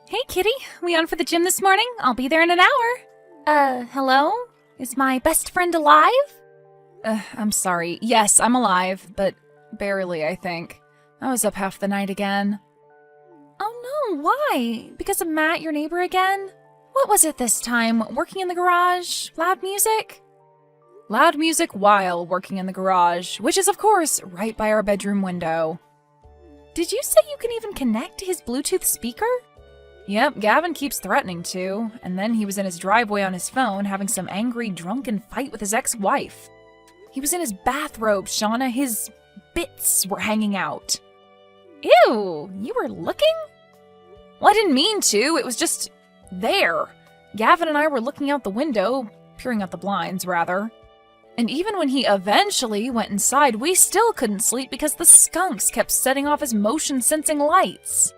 Hey, Kitty. We on for the gym this morning? I'll be there in an hour. Hello? Is my best friend alive? I'm sorry. Yes, I'm alive, but barely, I think. I was up half the night again. Oh no, why? Because of Matt, your neighbor again? What was it this time? Working in the garage? Loud music? Loud music while working in the garage, which is, of course, right by our bedroom window. Did you say you can even connect to his Bluetooth speaker? Yep, Gavin keeps threatening to, and then he was in his driveway on his phone having some angry, drunken fight with his ex-wife. He was in his bathrobe, Shauna. His bits were hanging out. Ew, you were looking? Well, I didn't mean to. It was just there. Gavin and I were looking out the window, peering out the blinds, rather. And even when he eventually went inside, we still couldn't sleep because the skunks kept setting off his motion-sensing lights.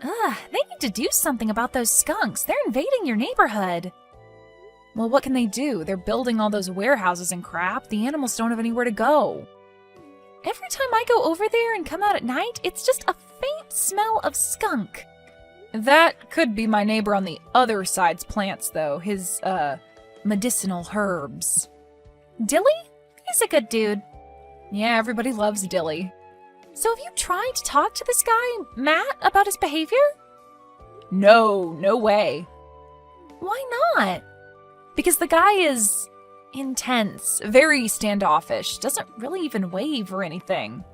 Ugh, they need to do something about those skunks. They're invading your neighborhood. Well, what can they do? They're building all those warehouses and crap. The animals don't have anywhere to go. Every time I go over there and come out at night, it's just a faint smell of skunk. That could be my neighbor on the other side's plants, though. His, medicinal herbs. Dilly? He's a good dude. Yeah, everybody loves Dilly. So have you tried to talk to this guy, Matt, about his behavior? No way. Why not? Because the guy is intense, very standoffish, doesn't really even wave or anything.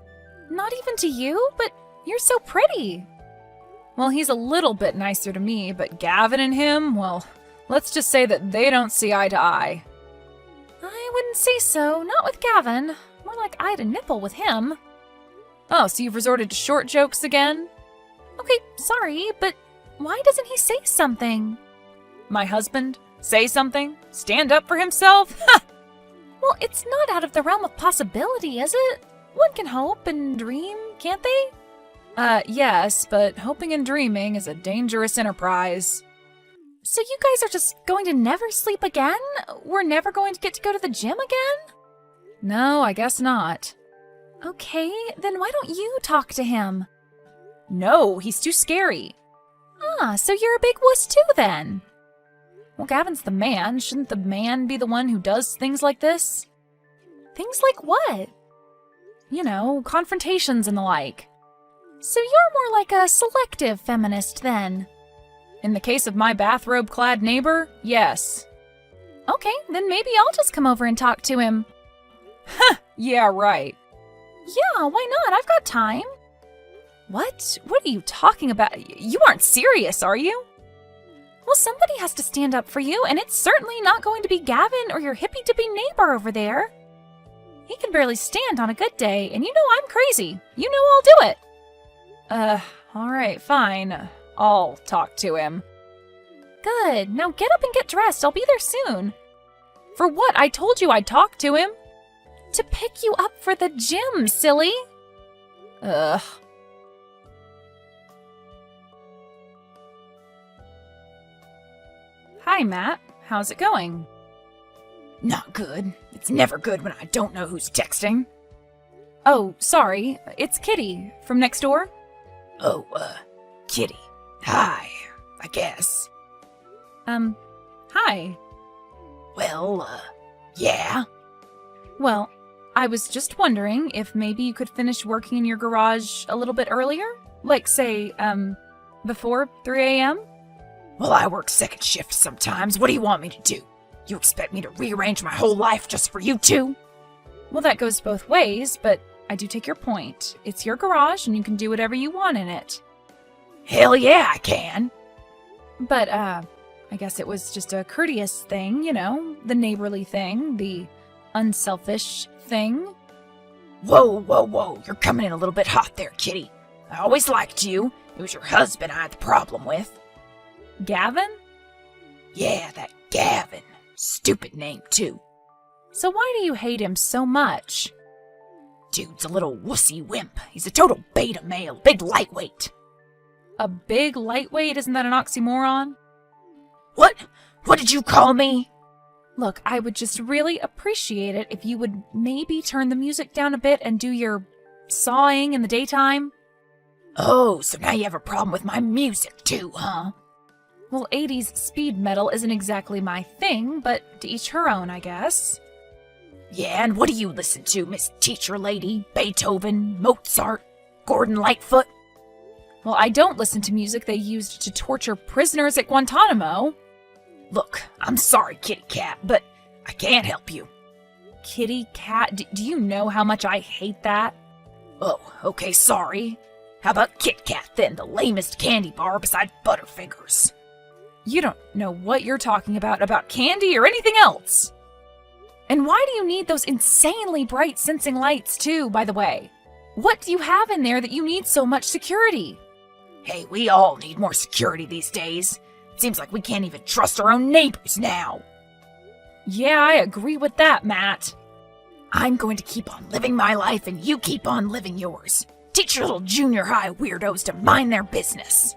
Not even to you? But you're so pretty. Well, he's a little bit nicer to me, but Gavin and him, well, let's just say that they don't see eye to eye. I wouldn't say so, not with Gavin. More like eye to nipple with him. Oh, so you've resorted to short jokes again? Okay, sorry, but why doesn't he say something? My husband? Say something? Stand up for himself? Ha! Well, it's not out of the realm of possibility, is it? One can hope and dream, can't they? Yes, but hoping and dreaming is a dangerous enterprise. So you guys are just going to never sleep again? We're never going to get to go to the gym again? No, I guess not. Okay, then why don't you talk to him? No, he's too scary. Ah, so you're a big wuss too then? Well, Gavin's the man. Shouldn't the man be the one who does things like this? Things like what? You know, confrontations and the like. So you're more like a selective feminist then? In the case of my bathrobe-clad neighbor, yes. Okay, then maybe I'll just come over and talk to him. Huh, yeah, right. Yeah, why not? I've got time. What? What are you talking about? You aren't serious, are you? Well, somebody has to stand up for you, and it's certainly not going to be Gavin or your hippy-dippy neighbor over there. He can barely stand on a good day, and you know I'm crazy. You know I'll do it. Alright, fine. I'll talk to him. Good. Now get up and get dressed. I'll be there soon. For what? I told you I'd talk to him. To pick you up for the gym, silly. Ugh. Hi, Matt. How's it going? Not good. It's never good when I don't know who's texting. Oh, sorry. It's Kitty from next door. Oh, Kitty. Hi, I guess. Hi. Well, yeah. Well, I was just wondering if maybe you could finish working in your garage a little bit earlier? Like, say, before 3 a.m.? Well, I work second shift sometimes. What do you want me to do? You expect me to rearrange my whole life just for you two? Well, that goes both ways, but I do take your point. It's your garage, and you can do whatever you want in it. Hell yeah, I can. But, I guess it was just a courteous thing, you know, the neighborly thing, the unselfish thing. Whoa, you're coming in a little bit hot there, Kitty. I always liked you. It was your husband I had the problem with. Gavin? Yeah, that Gavin. Stupid name, too. So why do you hate him so much? Dude's a little wussy wimp. He's a total beta male, big lightweight. A big lightweight? Isn't that an oxymoron? What? What did you call me? Look, I would just really appreciate it if you would maybe turn the music down a bit and do your sawing in the daytime. Oh, so now you have a problem with my music too, huh? Well, 80s speed metal isn't exactly my thing, but to each her own, I guess. Yeah, and what do you listen to, Miss Teacher Lady? Beethoven, Mozart, Gordon Lightfoot? Well, I don't listen to music they used to torture prisoners at Guantanamo. Look, I'm sorry, Kitty Cat, but I can't help you. Kitty Cat? Do you know how much I hate that? Oh, okay, sorry. How about Kit Kat then, the lamest candy bar beside Butterfingers? You don't know what you're talking about candy or anything else. And why do you need those insanely bright sensing lights too, by the way? What do you have in there that you need so much security? Hey, we all need more security these days. It seems like we can't even trust our own neighbors now. Yeah, I agree with that, Matt. I'm going to keep on living my life and you keep on living yours. Teach your little junior high weirdos to mind their business.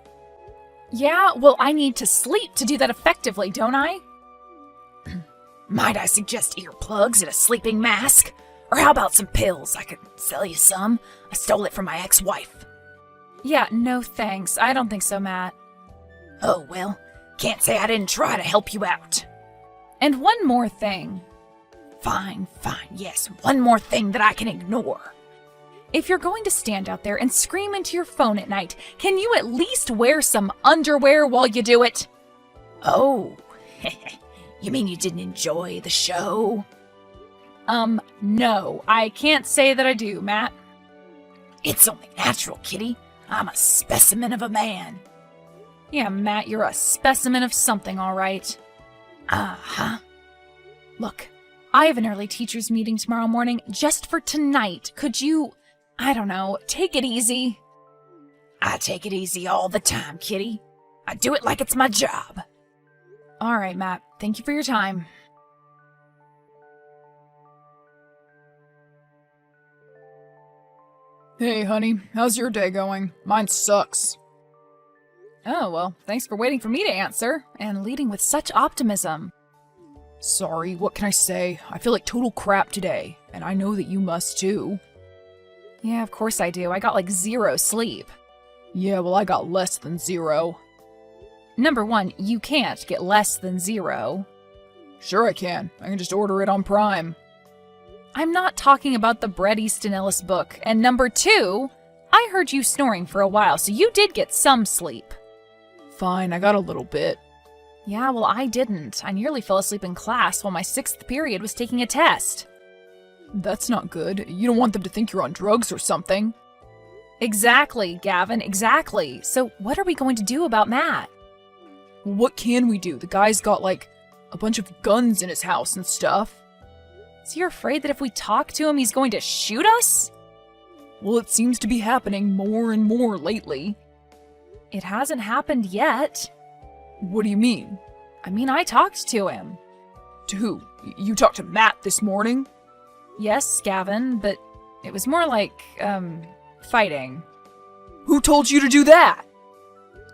Yeah, well, I need to sleep to do that effectively, don't I? Might I suggest earplugs and a sleeping mask? Or how about some pills? I could sell you some. I stole it from my ex-wife. Yeah, no thanks. I don't think so, Matt. Oh, well, can't say I didn't try to help you out. And one more thing. Fine, yes, one more thing that I can ignore. If you're going to stand out there and scream into your phone at night, can you at least wear some underwear while you do it? Oh, you mean you didn't enjoy the show? No, I can't say that I do, Matt. It's only natural, Kitty. I'm a specimen of a man. Yeah, Matt, you're a specimen of something, all right. Uh-huh. Look, I have an early teachers meeting tomorrow morning just for tonight. Could you, I don't know, take it easy? I take it easy all the time, Kitty. I do it like it's my job. All right, Matt. Thank you for your time. Hey, honey, how's your day going? Mine sucks. Oh, well, thanks for waiting for me to answer, and leading with such optimism. Sorry, what can I say? I feel like total crap today, and I know that you must too. Yeah, of course I do. I got like 0 sleep. Yeah, well, I got less than 0. Number 1, you can't get less than 0. Sure I can. I can just order it on Prime. I'm not talking about the Bret Easton Ellis book. And number 2, I heard you snoring for a while, so you did get some sleep. Fine, I got a little bit. Yeah, well, I didn't. I nearly fell asleep in class while my 6th period was taking a test. That's not good. You don't want them to think you're on drugs or something. Exactly, Gavin, exactly. So what are we going to do about Matt? What can we do? The guy's got, like, a bunch of guns in his house and stuff. So you're afraid that if we talk to him, he's going to shoot us? Well, it seems to be happening more and more lately. It hasn't happened yet. What do you mean? I mean, I talked to him. To who? You talked to Matt this morning? Yes, Gavin, but it was more like, fighting. Who told you to do that?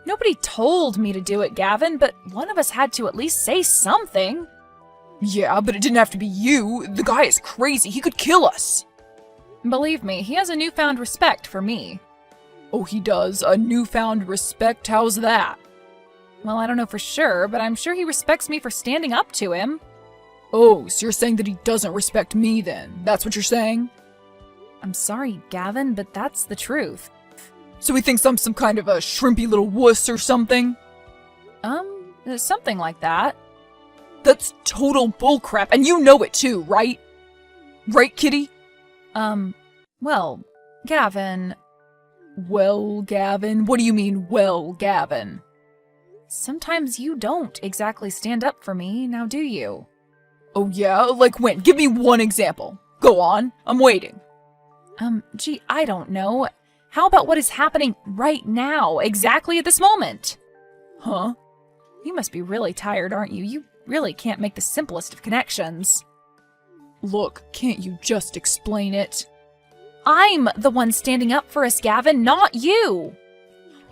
Nobody told me to do it, Gavin, but one of us had to at least say something. Yeah, but it didn't have to be you. The guy is crazy. He could kill us. Believe me, he has a newfound respect for me. Oh, he does? A newfound respect? How's that? Well, I don't know for sure, but I'm sure he respects me for standing up to him. Oh, so you're saying that he doesn't respect me then? That's what you're saying? I'm sorry, Gavin, but that's the truth. So he thinks I'm some kind of a shrimpy little wuss or something? Something like that. That's total bullcrap, and you know it too, right? Right, Kitty? Well, Gavin... Well, Gavin? What do you mean, well, Gavin? Sometimes you don't exactly stand up for me, now do you? Oh yeah? Like when? Give me one example. Go on, I'm waiting. Gee, I don't know. How about what is happening right now, exactly at this moment? Huh? You must be really tired, aren't you? You really can't make the simplest of connections. Look, can't you just explain it? I'm the one standing up for us, Gavin, not you!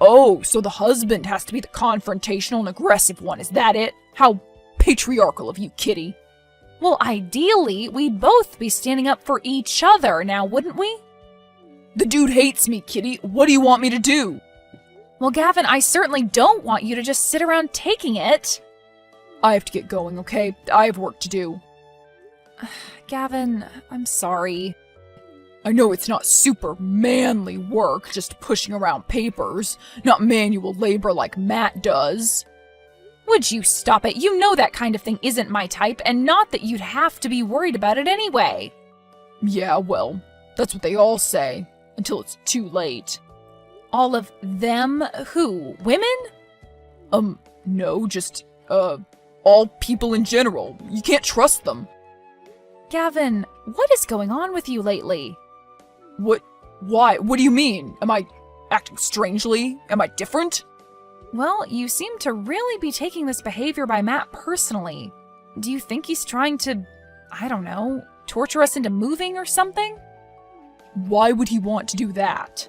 Oh, so the husband has to be the confrontational and aggressive one, is that it? How patriarchal of you, Kitty. Well, ideally, we'd both be standing up for each other now, wouldn't we? The dude hates me, Kitty. What do you want me to do? Well, Gavin, I certainly don't want you to just sit around taking it. I have to get going, okay? I have work to do. Gavin, I'm sorry. I know it's not super manly work, just pushing around papers, not manual labor like Matt does. Would you stop it? You know that kind of thing isn't my type, and not that you'd have to be worried about it anyway. Yeah, well, that's what they all say, until it's too late. All of them? Who? Women? No, just, all people in general. You can't trust them. Gavin, what is going on with you lately? What? Why? What do you mean? Am I acting strangely? Am I different? Well, you seem to really be taking this behavior by Matt personally. Do you think he's trying to, I don't know, torture us into moving or something? Why would he want to do that?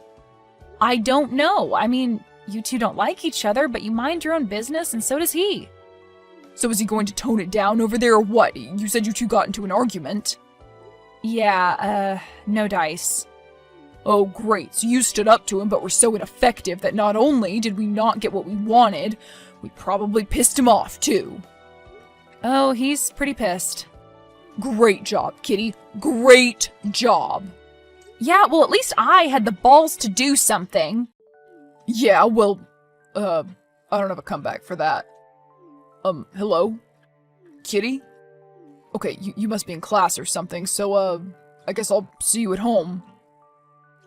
I don't know. I mean, you two don't like each other, but you mind your own business, and so does he. So is he going to tone it down over there or what? You said you two got into an argument. Yeah, no dice. Oh, great. So you stood up to him, but were so ineffective that not only did we not get what we wanted, we probably pissed him off, too. Oh, he's pretty pissed. Great job, Kitty. Great job. Yeah, well, at least I had the balls to do something. Yeah, well, I don't have a comeback for that. Hello? Kitty? Okay, you must be in class or something, so, I guess I'll see you at home.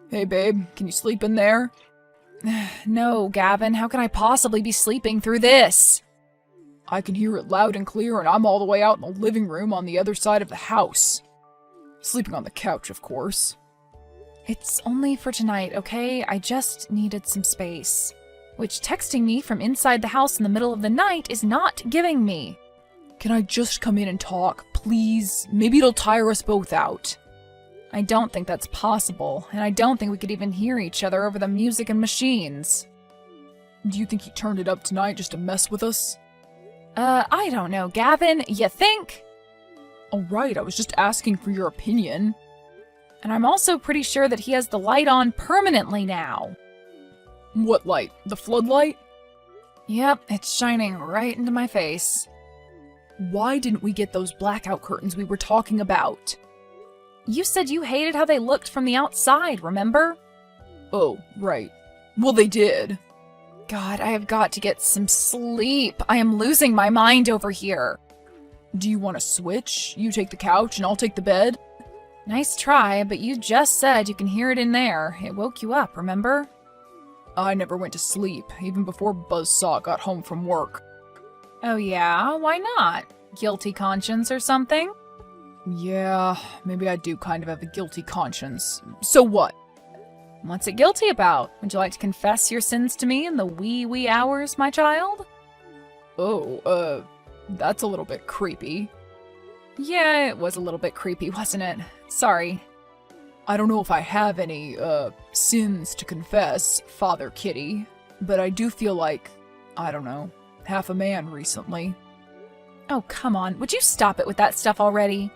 Hey, babe, can you sleep in there? No, Gavin, how can I possibly be sleeping through this? I can hear it loud and clear, and I'm all the way out in the living room on the other side of the house. Sleeping on the couch, of course. It's only for tonight, okay? I just needed some space. Which texting me from inside the house in the middle of the night is not giving me. Can I just come in and talk, please? Maybe it'll tire us both out. I don't think that's possible, and I don't think we could even hear each other over the music and machines. Do you think he turned it up tonight just to mess with us? I don't know, Gavin. You think? Alright, I was just asking for your opinion. And I'm also pretty sure that he has the light on permanently now. What light? The floodlight? Yep, it's shining right into my face. Why didn't we get those blackout curtains we were talking about? You said you hated how they looked from the outside, remember? Oh, right. Well, they did. God, I have got to get some sleep. I am losing my mind over here. Do you want to switch? You take the couch and I'll take the bed? Nice try, but you just said you can hear it in there. It woke you up, remember? I never went to sleep, even before Buzzsaw got home from work. Oh yeah? Why not? Guilty conscience or something? Yeah, maybe I do kind of have a guilty conscience. So what? What's it guilty about? Would you like to confess your sins to me in the wee hours, my child? Oh, that's a little bit creepy. Yeah, it was a little bit creepy, wasn't it? Sorry. I don't know if I have any, sins to confess, Father Kitty, but I do feel like, I don't know, half a man recently. Oh, come on. Would you stop it with that stuff already?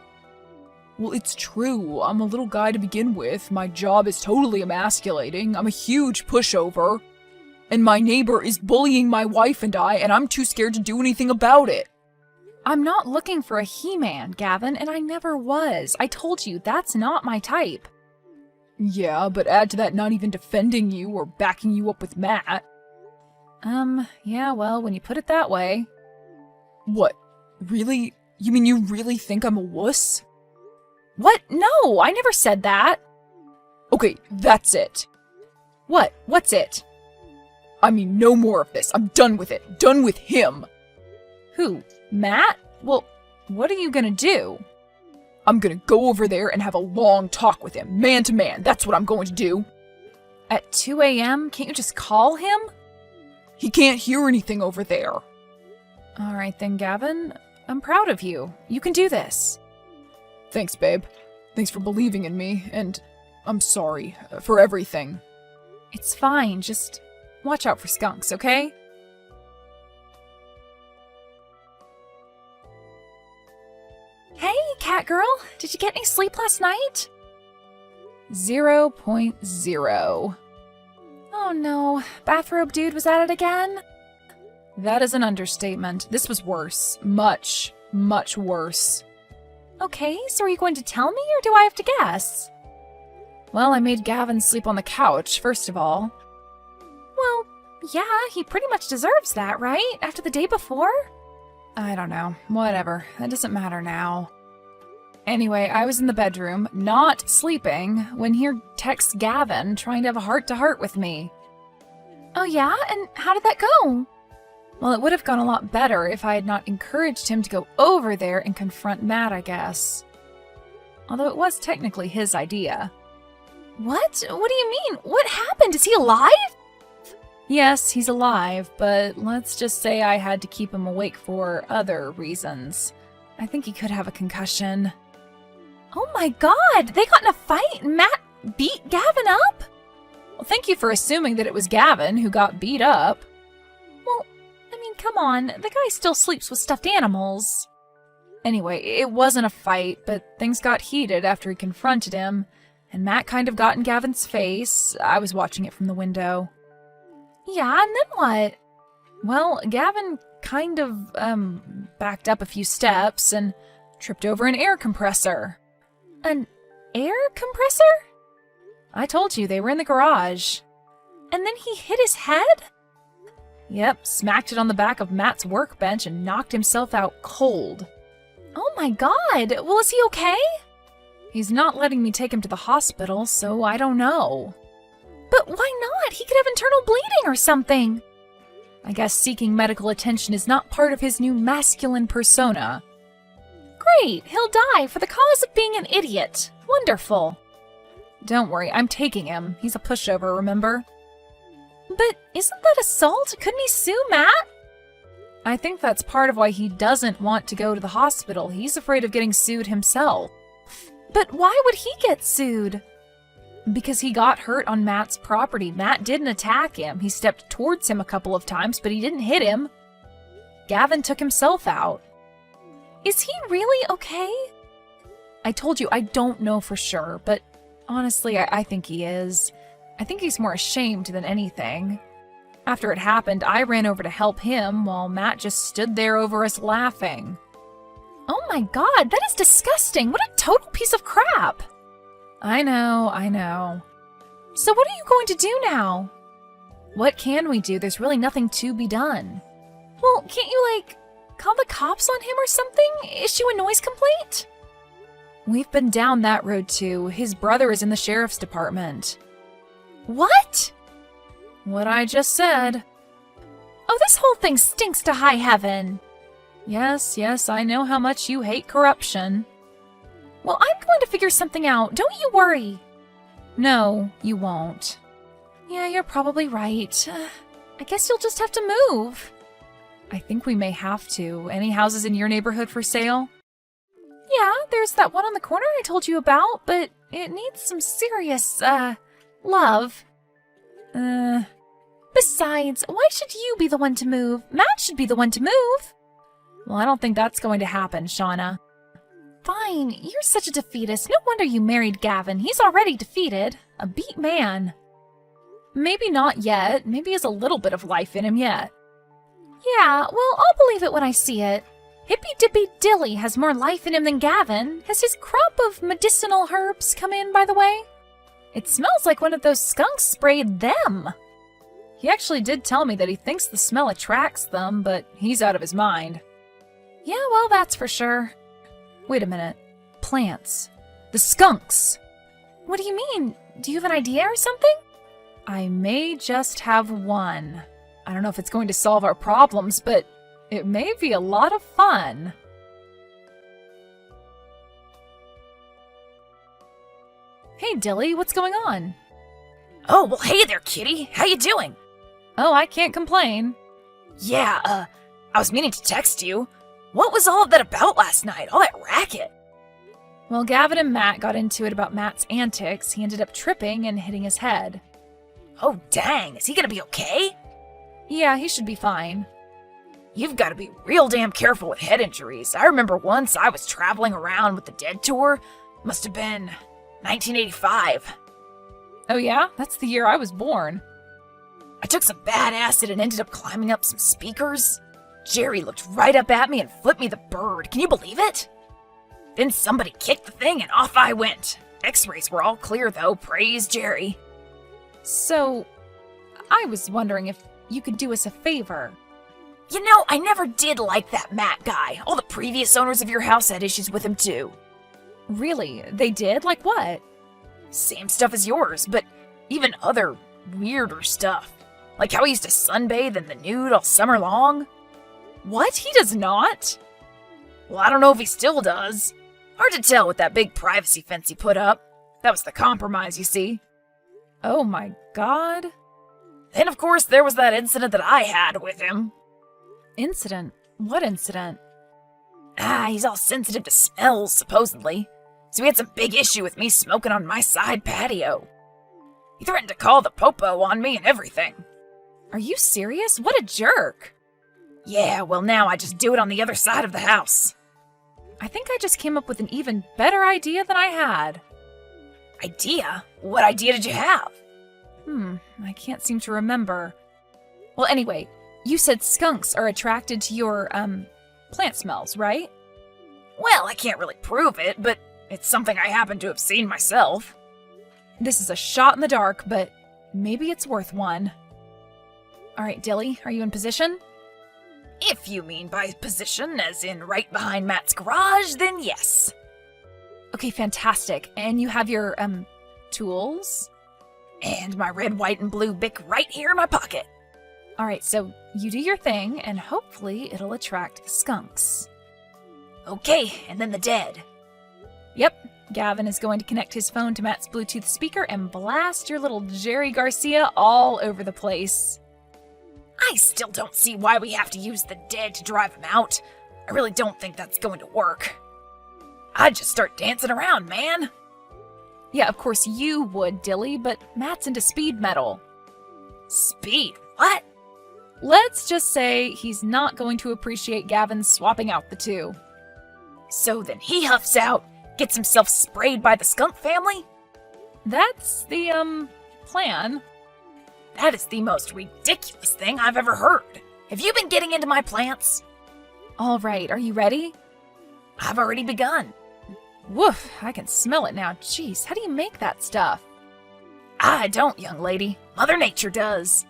Well, it's true. I'm a little guy to begin with. My job is totally emasculating. I'm a huge pushover. And my neighbor is bullying my wife and I, and I'm too scared to do anything about it. I'm not looking for a He-Man, Gavin, and I never was. I told you, that's not my type. Yeah, but add to that not even defending you or backing you up with Matt. Yeah, well, when you put it that way. What? Really? You mean you really think I'm a wuss? What? No, I never said that. Okay, that's it. What? What's it? I mean, no more of this. I'm done with it. Done with him. Who? Matt? Well, what are you gonna do? I'm gonna go over there and have a long talk with him, man to man. That's what I'm going to do. At 2 a.m.? Can't you just call him? He can't hear anything over there. All right then, Gavin. I'm proud of you. You can do this. Thanks, babe. Thanks for believing in me, and I'm sorry for everything. It's fine. Just watch out for skunks, okay? Hey, cat girl. Did you get any sleep last night? 0.0. Oh no, bathrobe dude was at it again? That is an understatement. This was worse. Much, much worse. Okay, so are you going to tell me or do I have to guess? Well, I made Gavin sleep on the couch, first of all. Well, yeah, he pretty much deserves that, right? After the day before? I don't know. Whatever. That doesn't matter now. Anyway, I was in the bedroom, not sleeping, when he texts Gavin trying to have a heart-to-heart with me. Oh yeah? And how did that go? Well, it would have gone a lot better if I had not encouraged him to go over there and confront Matt, I guess. Although it was technically his idea. What? What do you mean? What happened? Is he alive? Yes, he's alive, but let's just say I had to keep him awake for other reasons. I think he could have a concussion. Oh my god! They got in a fight and Matt beat Gavin up? Well, thank you for assuming that it was Gavin who got beat up. Well, I mean, come on. The guy still sleeps with stuffed animals. Anyway, it wasn't a fight, but things got heated after he confronted him, and Matt kind of got in Gavin's face. I was watching it from the window. Yeah, and then what? Well, Gavin kind of, backed up a few steps and tripped over an air compressor. An air compressor? I told you, they were in the garage. And then he hit his head? Yep, smacked it on the back of Matt's workbench and knocked himself out cold. Oh my god! Well, is he okay? He's not letting me take him to the hospital, so I don't know. But why not? He could have internal bleeding or something. I guess seeking medical attention is not part of his new masculine persona. Great, he'll die for the cause of being an idiot. Wonderful. Don't worry, I'm taking him. He's a pushover, remember? But isn't that assault? Couldn't he sue Matt? I think that's part of why he doesn't want to go to the hospital. He's afraid of getting sued himself. But why would he get sued? Because he got hurt on Matt's property. Matt didn't attack him. He stepped towards him a couple of times, but he didn't hit him. Gavin took himself out. Is he really okay? I told you, I don't know for sure, but honestly, I think he is. I think he's more ashamed than anything. After it happened, I ran over to help him while Matt just stood there over us laughing. Oh my god, that is disgusting. What a total piece of crap. I know. So what are you going to do now? What can we do? There's really nothing to be done. Well, can't you, call the cops on him or something? Issue a noise complaint? We've been down that road too. His brother is in the sheriff's department. What? What I just said. Oh, this whole thing stinks to high heaven. Yes, I know how much you hate corruption. Well, I'm going to figure something out. Don't you worry. No, you won't. Yeah, you're probably right. I guess you'll just have to move. I think we may have to. Any houses in your neighborhood for sale? Yeah, there's that one on the corner I told you about, but it needs some serious, love. Besides, why should you be the one to move? Matt should be the one to move. Well, I don't think that's going to happen, Shauna. Fine, you're such a defeatist. No wonder you married Gavin. He's already defeated. A beat man. Maybe not yet. Maybe he has a little bit of life in him yet. Yeah, well, I'll believe it when I see it. Hippy Dippy Dilly has more life in him than Gavin. Has his crop of medicinal herbs come in, by the way? It smells like one of those skunks sprayed them. He actually did tell me that he thinks the smell attracts them, but he's out of his mind. Yeah, well, that's for sure. Wait a minute. Plants. The skunks! What do you mean? Do you have an idea or something? I may just have one. I don't know if it's going to solve our problems, but it may be a lot of fun. Hey, Dilly, what's going on? Oh, well, hey there, kitty. How you doing? Oh, I can't complain. Yeah, I was meaning to text you. What was all of that about last night? All that racket? Well, Gavin and Matt got into it about Matt's antics. He ended up tripping and hitting his head. Oh, dang. Is he gonna be okay? Yeah, he should be fine. You've got to be real damn careful with head injuries. I remember once I was traveling around with the Dead Tour. Must have been 1985. Oh yeah? That's the year I was born. I took some bad acid and ended up climbing up some speakers. Jerry looked right up at me and flipped me the bird. Can you believe it? Then somebody kicked the thing and off I went. X-rays were all clear though, praise Jerry. So, I was wondering if you could do us a favor. You know, I never did like that Matt guy. All the previous owners of your house had issues with him too. Really? They did? Like what? Same stuff as yours, but even other weirder stuff. Like how he used to sunbathe in the nude all summer long. What? He does not? Well, I don't know if he still does. Hard to tell with that big privacy fence he put up. That was the compromise, you see. Oh my god. Then, of course, there was that incident that I had with him. Incident? What incident? He's all sensitive to smells, supposedly. So he had some big issue with me smoking on my side patio. He threatened to call the popo on me and everything. Are you serious? What a jerk. Yeah, well now I just do it on the other side of the house. I think I just came up with an even better idea than I had. Idea? What idea did you have? I can't seem to remember. Well, anyway, you said skunks are attracted to your, plant smells, right? Well, I can't really prove it, but it's something I happen to have seen myself. This is a shot in the dark, but maybe it's worth one. All right, Dilly, are you in position? If you mean by position, as in right behind Matt's garage, then yes. Okay, fantastic. And you have your, tools? And my red, white, and blue Bic right here in my pocket. All right, so you do your thing, and hopefully it'll attract skunks. Okay, and then the dead. Yep, Gavin is going to connect his phone to Matt's Bluetooth speaker and blast your little Jerry Garcia all over the place. I still don't see why we have to use the dead to drive him out. I really don't think that's going to work. I'd just start dancing around, man. Yeah, of course you would, Dilly, but Matt's into speed metal. Speed? What? Let's just say he's not going to appreciate Gavin swapping out the two. So then he huffs out, gets himself sprayed by the skunk family? That's the, plan. That is the most ridiculous thing I've ever heard. Have you been getting into my plants? All right, are you ready? I've already begun. Woof, I can smell it now. Jeez, how do you make that stuff? I don't, young lady. Mother Nature does.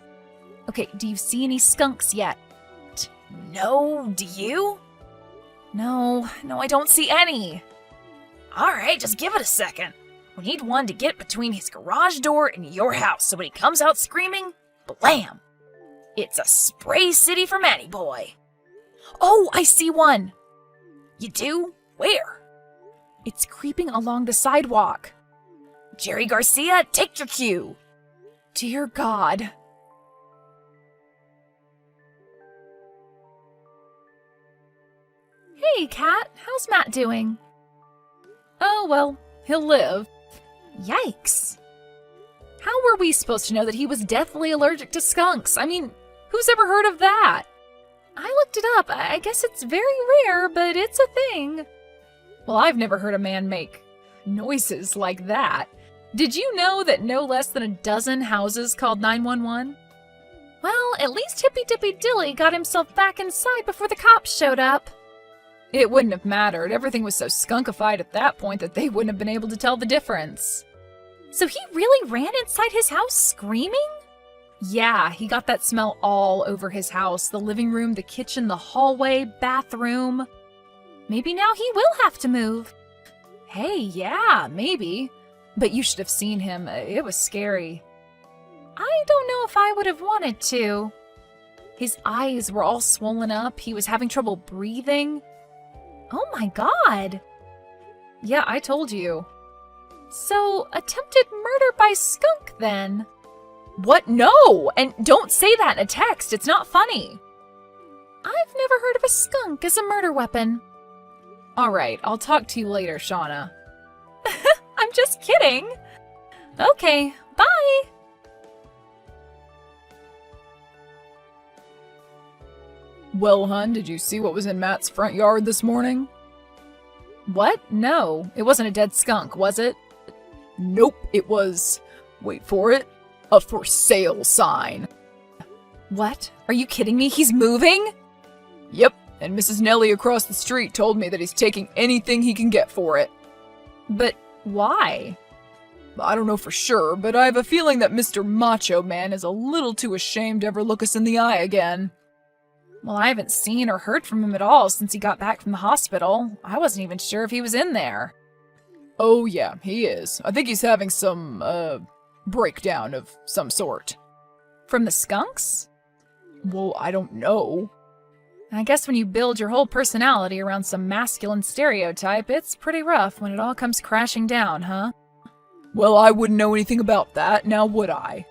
Okay, do you see any skunks yet? No, do you? No, I don't see any. All right, just give it a second. We need one to get between his garage door and your house, so when he comes out screaming, blam! It's a spray city for Matty Boy. Oh, I see one. You do? Where? It's creeping along the sidewalk. Jerry Garcia, take your cue. Dear God. Hey, Kat, how's Matt doing? Oh, well, he'll live. Yikes. How were we supposed to know that he was deathly allergic to skunks? I mean, who's ever heard of that? I looked it up. I guess it's very rare, but it's a thing. Well, I've never heard a man make noises like that. Did you know that no less than a dozen houses called 911? Well, at least Hippy Dippy Dilly got himself back inside before the cops showed up. It wouldn't have mattered. Everything was so skunkified at that point that they wouldn't have been able to tell the difference. So he really ran inside his house screaming? Yeah, he got that smell all over his house. The living room, the kitchen, the hallway, bathroom. Maybe now he will have to move. Hey, yeah, maybe. But you should have seen him. It was scary. I don't know if I would have wanted to. His eyes were all swollen up. He was having trouble breathing. Oh my God. Yeah, I told you. So, attempted murder by skunk then? What? No! And don't say that in a text. It's not funny. I've never heard of a skunk as a murder weapon. All right, I'll talk to you later, Shauna. I'm just kidding. Okay, bye. Well, hun, did you see what was in Matt's front yard this morning? What? No, it wasn't a dead skunk, was it? Nope, it was, wait for it, a for sale sign. What? Are you kidding me? He's moving? Yep, and Mrs. Nellie across the street told me that he's taking anything he can get for it. But why? I don't know for sure, but I have a feeling that Mr. Macho Man is a little too ashamed to ever look us in the eye again. Well, I haven't seen or heard from him at all since he got back from the hospital. I wasn't even sure if he was in there. Oh yeah, he is. I think he's having some, breakdown of some sort. From the skunks? Well, I don't know. I guess when you build your whole personality around some masculine stereotype, it's pretty rough when it all comes crashing down, huh? Well, I wouldn't know anything about that, now would I?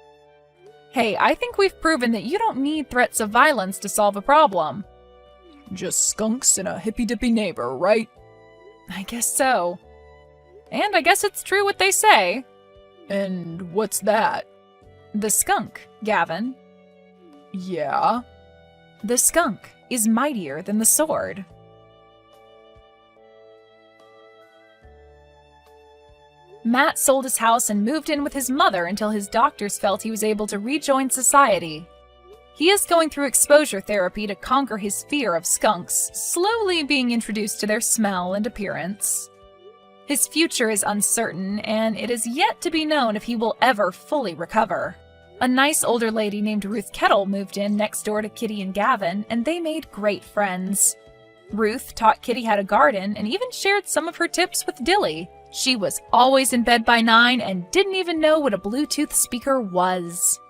Hey, I think we've proven that you don't need threats of violence to solve a problem. Just skunks and a hippy-dippy neighbor, right? I guess so. And I guess it's true what they say. And what's that? The skunk, Gavin. Yeah? The skunk is mightier than the sword. Matt sold his house and moved in with his mother until his doctors felt he was able to rejoin society. He is going through exposure therapy to conquer his fear of skunks, slowly being introduced to their smell and appearance. His future is uncertain, and it is yet to be known if he will ever fully recover. A nice older lady named Ruth Kettle moved in next door to Kitty and Gavin, and they made great friends. Ruth taught Kitty how to garden and even shared some of her tips with Dilly. She was always in bed by 9 and didn't even know what a Bluetooth speaker was.